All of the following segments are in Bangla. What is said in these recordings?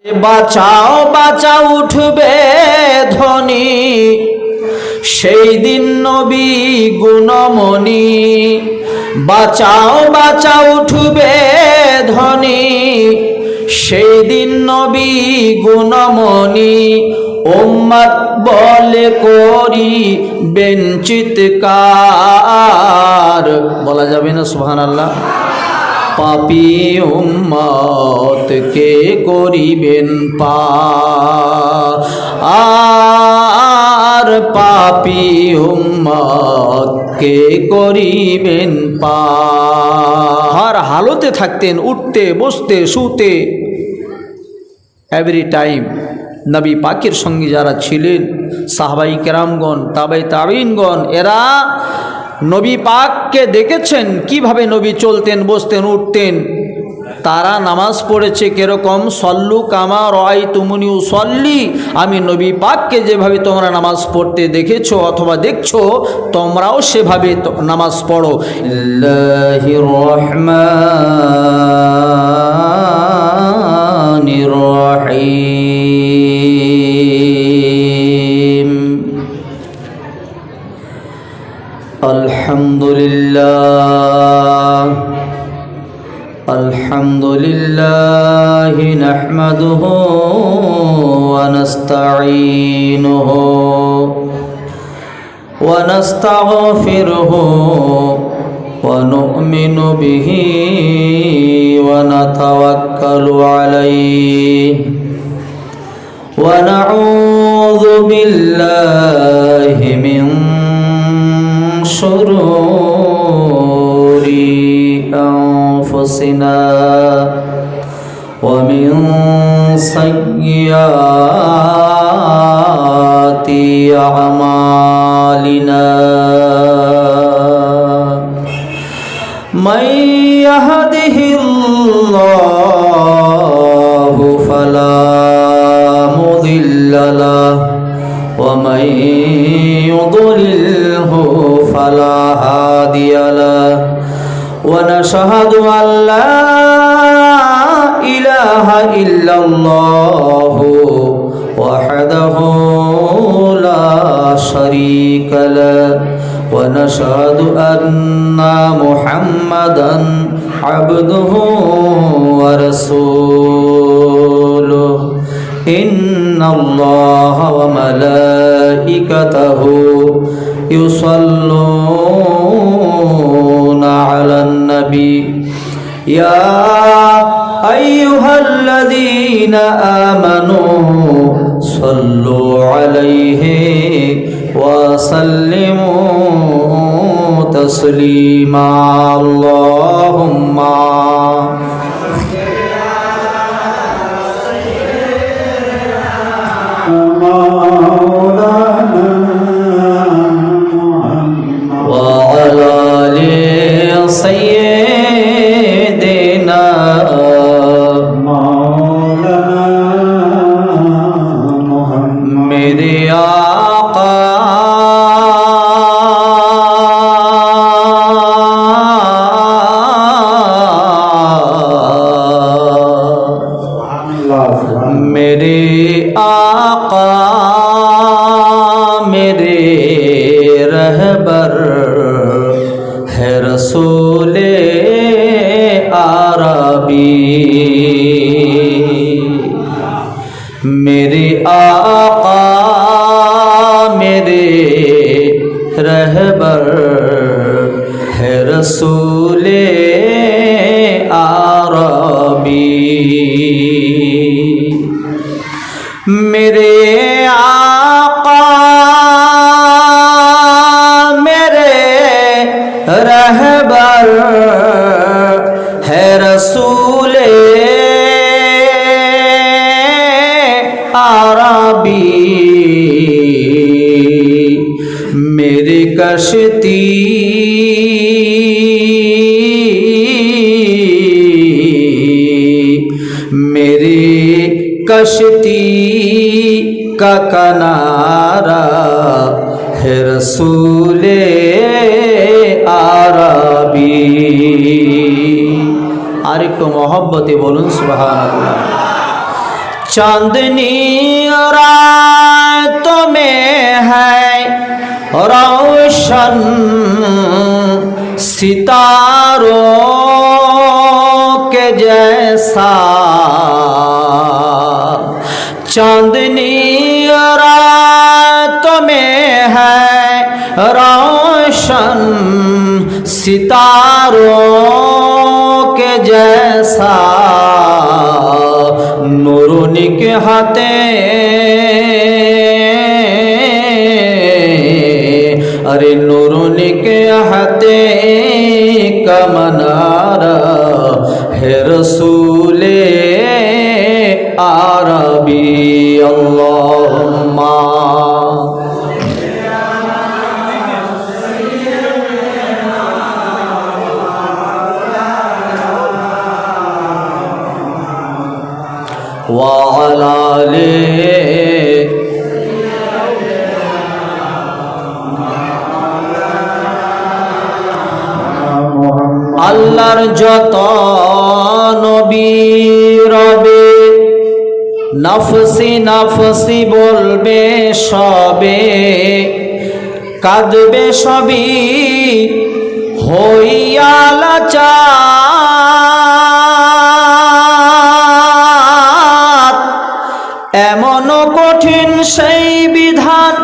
বাঁচাও বাঁচাও উঠবে ধ্বনি, সেই দিন নবী গুণমণি। বাঁচাও বাঁচাও উঠবে ধ্বনি, সেই দিন নবী গুণমণি। উম্মত বলে করি চিৎকার, বলা যাবে না সুবহানাল্লাহ? পাপী উম্মত কে করিবেন পার, আর পাপী উম্মত কে করিবেন পার। হালতে থাকতেন, উঠতে বসতে শুতে, এভরি টাইম নবী পাকের সঙ্গে যারা ছিলেন সাহাবাই কেরামগণ, তাবে তাবিনগণ, এরা নবী পাককে দেখেছেন কিভাবে নবী চলতেন, বসতেন, উঠতেন। তারা নামাজ পড়েছে কিরকম, সল্লু কামা রাআইতুমুনি উসাল্লি, আমি নবী পাককে যেভাবে তোমরা নামাজ পড়তে দেখেছো অথবা দেখছো, তোমরাও সেভাবে নামাজ পড়ো। আল্লাহির রহমানির রহিম। আলহামদুলিল্লাহ আলহামদুলিল্লাহি নাহমাদুহু ওয়া নাস্তাঈনুহু ওয়া নাস্তাগফিরুহু ওয়া নু'মিনু বিহি ওয়া নাতাওয়াক্কালু আলাইহি ওয়া নাউযু বিল্লাহি মিন শুরুরি أنفسنا ومن سيئات أعمالنا، من يهده الله فلا مضل له ومن يضلله فلا هادي له، ونشهد أن لا إله إلا الله وحده لا شريك له، ونشهد أن محمدا عبده ورسوله، إن الله وملائكته يصلون على النبي يا أيها الذين آمنوا صلوا عليه وسلموا تسليما، اللهم وعلى آل سيدنا मेरे आका मेरे आका मेरे रहबर है रसूले आरबी, मेरे आका मेरे रहबर है रसूले आरबी, मेरे आका मेरे रहबर है रसूले आरबी, मेरी कश्ती मेरी कश्ती का किनारा है रसूले आरबी। আর একটু মহব্বতে বলুন সুবহানাল্লাহ। चांदनी रात में है रोशन सितारों के जैसा, चांदनी रात में है रोशन सितारों के जैसा, नूर निकहते अरे नूर निकहते का मनारा है रसूले आरबी। अल्लाहुम्मा वअला आले আল্লাহর যত নবী রবে নফসি নফসি বলবে সবে, কাঁদবে সবই হইয়া লাচার, এমন কঠিন সেই বিধান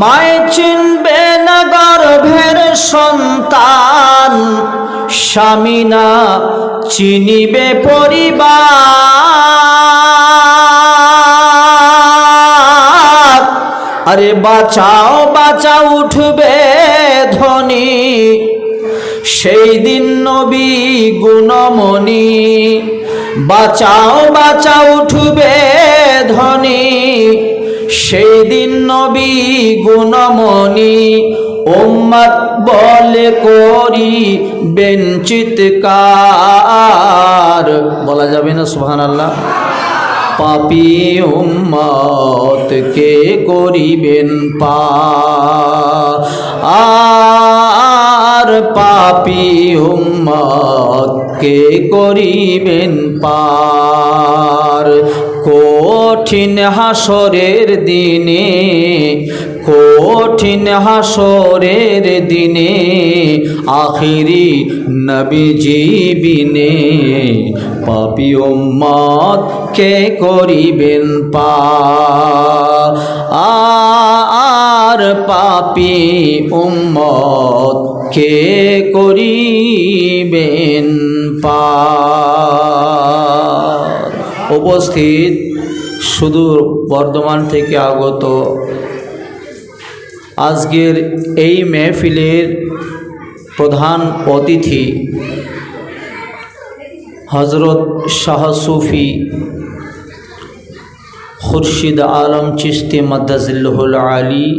মায় চিনবে না গর্ভের সন্তান, স্বামী না চিনিবে পরিবার, আরে বাঁচাও বাঁচাও উঠবে ধ্বনি সেই দিন নবী গুণমণি, বাঁচাও বাঁচাও উঠবে ধ্বনি সেই দিন নবী গুণমণি, উম্মত বলে করি বেঞ্চিতকার, বলা যাবে না সুবহানাল্লাহ। পাপী উম্মত কে করিবেন পার, আর পাপী উম্মত কে করিবেন পার, কঠিন হাসরের দিনে, কঠিন হাসরের দিনে আখিরি নবীজি বিনে পাপী উম্মত কে করিবেন পার, আর পাপী উম্মত কে করিবেন পার। উপস্থিত সুদূর বর্ধমান থেকে আগত আজকের এই মেহফিলের প্রধান অতিথি হজরত শাহ সুফি খুরশিদ আলম চিশতি মাদ্দাজিল্লাহুল আলী,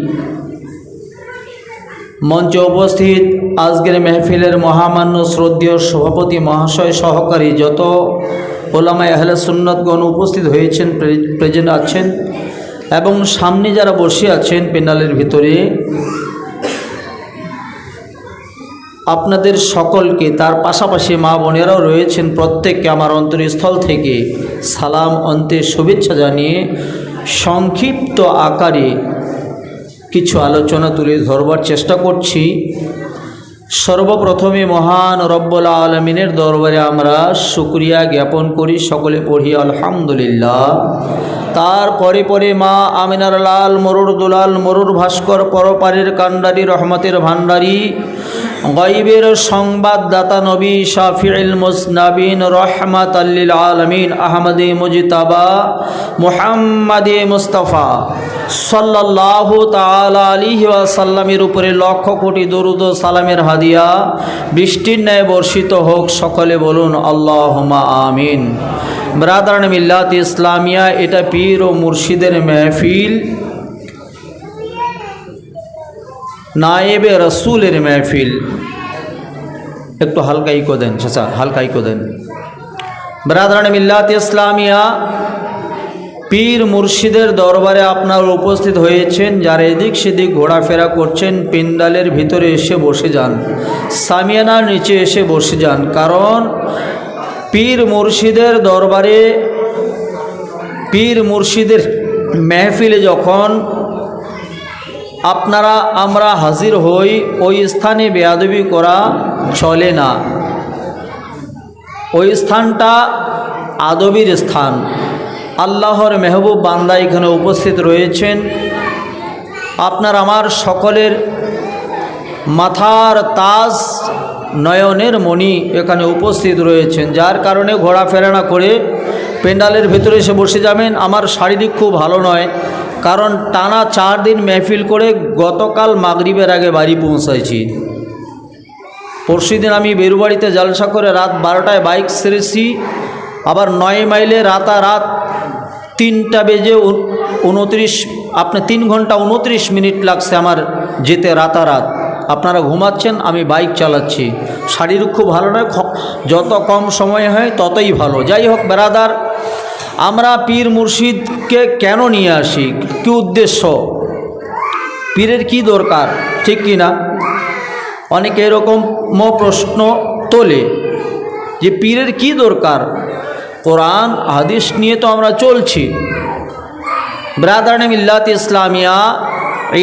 মঞ্চে উপস্থিত আজকের মেহফিলের মহামান্য শ্রদ্ধেয় সভাপতি মহাশয় সহকারী যত ওলামায়ে আহলে সুন্নাতগণ উপস্থিত হয়েছেন, প্রেজেন্ট আছেন, এবং সামনে যারা বসে আছেন প্যান্ডেলের ভিতরে, আপনাদের সকলকে, তার পাশাপাশি মা বোনেরাও রয়েছেন, প্রত্যেককে আমার অন্তরস্থল থেকে সালাম অন্তে শুভেচ্ছা জানিয়ে সংক্ষিপ্ত আকারে কিছু আলোচনা তুলে ধরবার চেষ্টা করছি। সর্বপ্রথমে মহান রব্বুল আলামিনের দরবারে আমরা শুকরিয়া জ্ঞাপন করি, সকলে পড়ি আলহামদুলিল্লাহ। তারপরে পরে মা আমিনার লাল মরুর দুলাল মরুর ভাস্কর পরপারের কান্ডারি রহমতের ভান্ডারী গায়বের সংবাদদাতা নবী শাফিউল মুজনাবিন রহমাতাল লিল আলামিন আহমদে মুজতাবা মুহাম্মাদে মুস্তাফা সাল্লাল্লাহু তাআলা আলাইহি ওয়াসাল্লামের উপরে লক্ষ কোটি দরুদ ও সালামের হাদিয়া বৃষ্টির ন্যায় বর্ষিত হোক, সকলে বলুন আল্লাহুম্মা আমিন। ব্রাদারান মিল্লাত ইসলামিয়া, এটা পীর ও মুর্শিদের মেহফিল, নায়েবে রসুলের মেহফিল। একটু হালকাই কো দেন চাচা, হালকাই কো দেন। ব্রাদারান মিল্লাত ইসলামিয়া, পীর মুর্শিদের দরবারে আপনারা উপস্থিত হয়েছেন, যারা এদিক সেদিক ঘোরাফেরা করছেন প্যান্ডেলের ভিতরে এসে বসে যান, সামিয়ানার নিচে এসে বসে যান, কারণ পীর মুর্শিদের দরবারে পীর মুর্শিদের মেহফিলে যখন আমরা হাজির হই, ওই স্থানে বেয়াদবি করা চলে না। ওই স্থানটা আদবের স্থান। আল্লাহর মেহবুব বান্দা এখানে উপস্থিত রয়েছেন। আমার সকলের মাথার তাজ, নয়নের মণি এখানে উপস্থিত রয়েছেন, যার কারণে ঘোরাফেরা না করে পেন্ডালের ভেতরে এসে বসে যাবেন। আমার শারীরিক খুব ভালো নয়, কারণ টানা 4 দিন মেহফিল করে গতকাল মাগরিবের আগে বাড়ি পৌঁছাইছি। পরশুদিন আমি বেরুবাড়িতে জলসা করে রাত 12টায় বাইক ছেড়েছি, আবার 9 মাইলে রাতারাত 3টা বেজে 3 ঘন্টা 29 মিনিট লাগছে আমার যেতে রাতারাত। আপনারা ঘুমাচ্ছেন, আমি বাইক চালাচ্ছি। শারীরিক খুব ভালো নয়, যত কম সময় হয় ততই ভালো। যাই হোক বেরাদার, আমরা পীর মুর্শিদকে কেন নিয়ে আসি, কী উদ্দেশ্য, পীরের কি দরকার, ঠিক কি না? অনেকে এরকম প্রশ্ন তোলে যে পীরের কি দরকার। কোরআন হাদিস নিয়ে তো আমরা চলছি। ব্রাদারানে মিল্লাত ইসলামিয়া,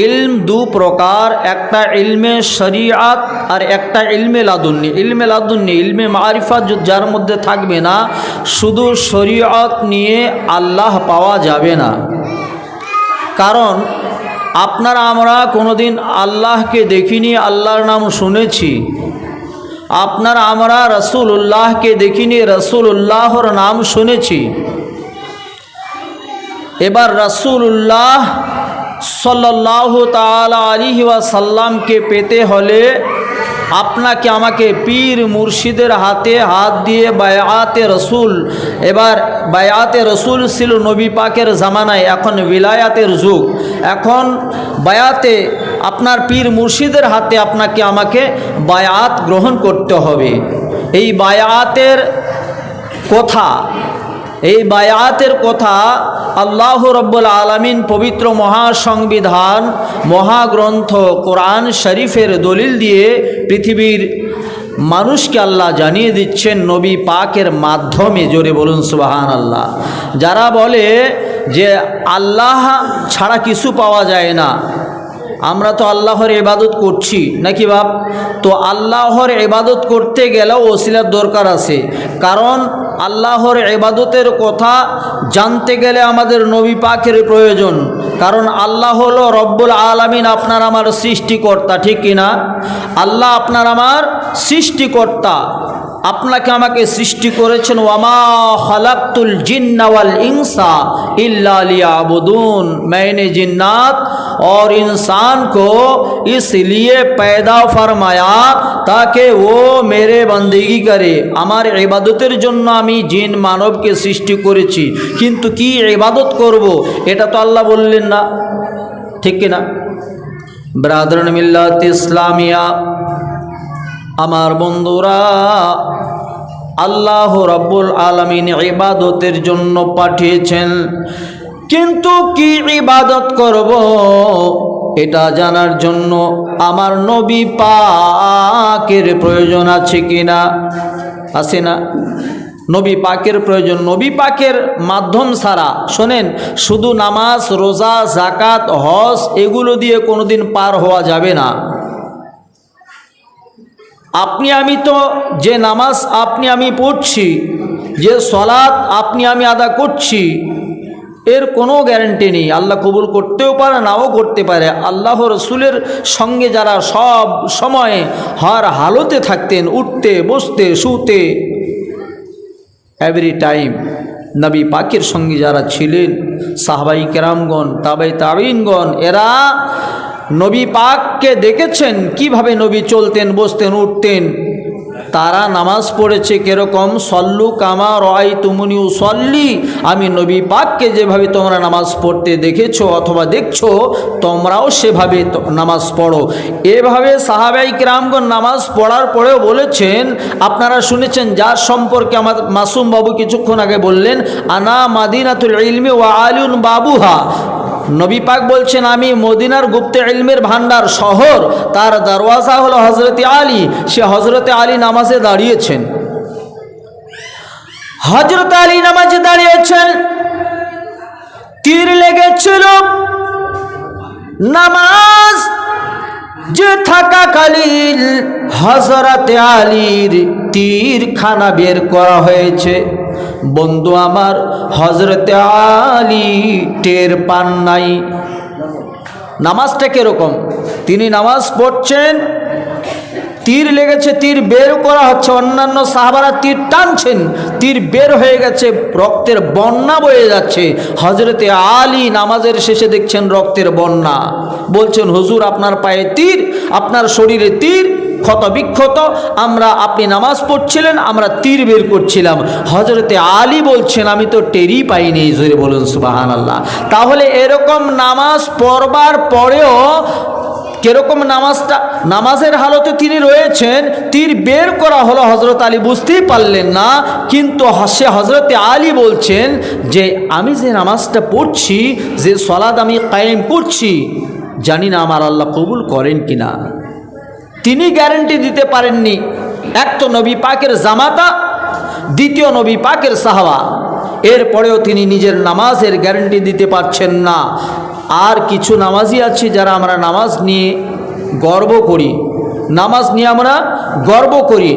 ইলম 2 প্রকার, একটা ইলমে শরিয়াত আর একটা ইলমে লাদুন্নি। ইলমে লাদুন্নি ইলমে মারিফাত যার মধ্যে থাকবে না, শুধু শরিয়াত নিয়ে আল্লাহ পাওয়া যাবে না। কারণ আমরা কোনোদিন আল্লাহকে দেখিনি, আল্লাহর নাম শুনেছি। আমরা রসুল্লাহকে দেখিনি, রসুল্লাহর নাম শুনেছি। এবার রসুল্লাহ সাল্লাল্লাহু তাআলা আলাইহি ওয়াসাল্লামকে পেতে হলে আপনাকে আমাকে পীর মুর্শিদের হাতে হাত দিয়ে বায়াতে রসুল। এবার বায়াতে রসুল ছিল নবী পাকের জামানায়, এখন বিলায়াতের যুগ। এখন বায়াতে আপনার পীর মুর্শিদের হাতে আপনাকে আমাকে বায়াত গ্রহণ করতে হবে। এই বায়াতের কথা আল্লাহ রব্বুল আলামিন পবিত্র মহাসংবিধান মহাগ্রন্থ কোরআন শরীফের দলিল দিয়ে পৃথিবীর মানুষকে আল্লাহ জানিয়ে দিচ্ছেন নবী পাকের মাধ্যমে। জোরে বলুন সুবহানাল্লাহ। যারা বলে যে আল্লাহ ছাড়া কিছু পাওয়া যায় না, আমরা তো আল্লাহর ইবাদত করছি নাকি বাপ? তো আল্লাহর ইবাদত করতে গেলেও ওসিলার দরকার আছে। কারণ আল্লাহর ইবাদতের কথা জানতে গেলে আমাদের নবী পাকের প্রয়োজন। কারণ আল্লাহ হলো রব্বুল আলামিন, আপনার আমার সৃষ্টিকর্তা, ঠিক কিনা? আল্লাহ আপনার আমার সৃষ্টিকর্তা, আপনাকে আমাকে সৃষ্টি করেছেন। ওয়ামা খালাকতুল জিন্না ওয়াল ইনসা इल्ला लियाबुदून, मैंने जिन्नात और इंसान को इसलिए पैदा फरमाया ताकि वो मेरे बंदगी करे। আমার ইবাদতের জন্য আমি জিন মানবকে সৃষ্টি করেছি, কিন্তু কি ইবাদত করব এটা তো আল্লাহ বললেন না, ঠিক কি না? ব্রাদারান মিল্লাত ইসলামিয়া, আমার বন্ধুরা, আল্লাহ রাব্বুল আলামিন ইবাদতের জন্য পাঠিয়েছেন, কিন্তু কি ইবাদত করব এটা জানার জন্য আমার নবী পাকের প্রয়োজন আছে কিনা? আছে না? নবী পাকের প্রয়োজন। নবী পাকের মাধ্যম ছাড়া, শোনেন, শুধু নামাজ, রোজা, যাকাত, হজ এগুলো দিয়ে কোনোদিন পার হওয়া যাবে না। আপনি আমি তো যে নামাজ আপনি আমি পড়ছি, যে সলাৎ আপনি আমি আদা করছি, এর কোনো গ্যারান্টি নেই। আল্লাহ কবুল করতেও পারে, নাও করতে পারে। আল্লাহ রসুলের সঙ্গে যারা সব সময় হর হালতে থাকতেন, উঠতে বসতে শুতে, এভরি টাইম নবী পাকের সঙ্গে যারা ছিলেন, সাহাবাই কেরামগণ, তাবে তাবিনগণ, এরা নবী পাককে দেখেছেন কিভাবে নবী চলতেন, বসতেন, উঠতেন। তারা নামাজ পড়েছে কিরকম, সল্লু কামা রাআইতুমুনি উসাল্লি, আমি নবী পাককে যেভাবে তোমরা নামাজ পড়তে দেখেছো অথবা দেখছো, তোমরাও সেভাবে নামাজ পড়ো। এভাবে সাহাবাই কিরামগণ নামাজ পড়ার পরেও বলেছেন, আপনারা শুনেছেন, যার সম্পর্কে আমার মাসুম বাবু কিছুক্ষণ আগে বললেন, আনা মাদিনাতুল ইলমি ওয়া আলিউন বাবুহা। নবী পাক বলছেন, আমি মদিনার গুপ্ত ইলমের ভান্ডার শহর, তার দরওয়াজা হলো হজরতে আলী। সে হজরতে আলী নামাজে দাঁড়িয়েছেন, হজরত আলী নামাজে দাঁড়িয়েছেন। তীর লেগেছিল নামাজ যে থাকাকালীন হযরতে আলীর তীরখানা বের করা হয়েছে। বন্ধু আমার, হযরতে আলী টের পান নাই। নামাজটা কিরকম? তিনি নামাজ পড়ছেন, তীর লেগেছে, তীর বের করা হচ্ছে, অন্যান্য সাহাবারা তীর টানছেন, তীর বের হয়ে গেছে, রক্তের বন্যা বয়ে যাচ্ছে। হযরতে আলী নামাজের শেষে দেখছেন রক্তের বন্যা, বলছেন হুজুর আপনার পায়ে তীর, আপনার শরীরে তীর, ক্ষত বিক্ষত, আপনি নামাজ পড়ছিলেন, আমরা তীর বের করছিলাম। হযরতে আলী বলছেন আমি তো টেরই পাইনি। জোরে বলুন সুবহানাল্লাহ। তাহলে এরকম নামাজ পড়বার পরেও কিরকম নামাজের হালতে তিনি রয়েছেন, তীর বের করা হলো, হযরত আলী বুঝতেই পারলেন না। কিন্তু হযরতে আলী বলছেন যে আমি যে নামাজটা পড়ছি, যে সালাত আমি কায়েম করছি, জানি না আমার আল্লাহ কবুল করেন কিনা। তিনি গ্যারান্টি দিতে পারেননি। এক তো নবী পাকের জামাতা, দ্বিতীয় নবী পাকের সাহাবা, এরপরেও তিনি নিজের নামাজের গ্যারান্টি দিতে পারছেন না। আর কিছু নামাজি আছে যারা আমরা নামাজ নিয়ে গর্ব করি,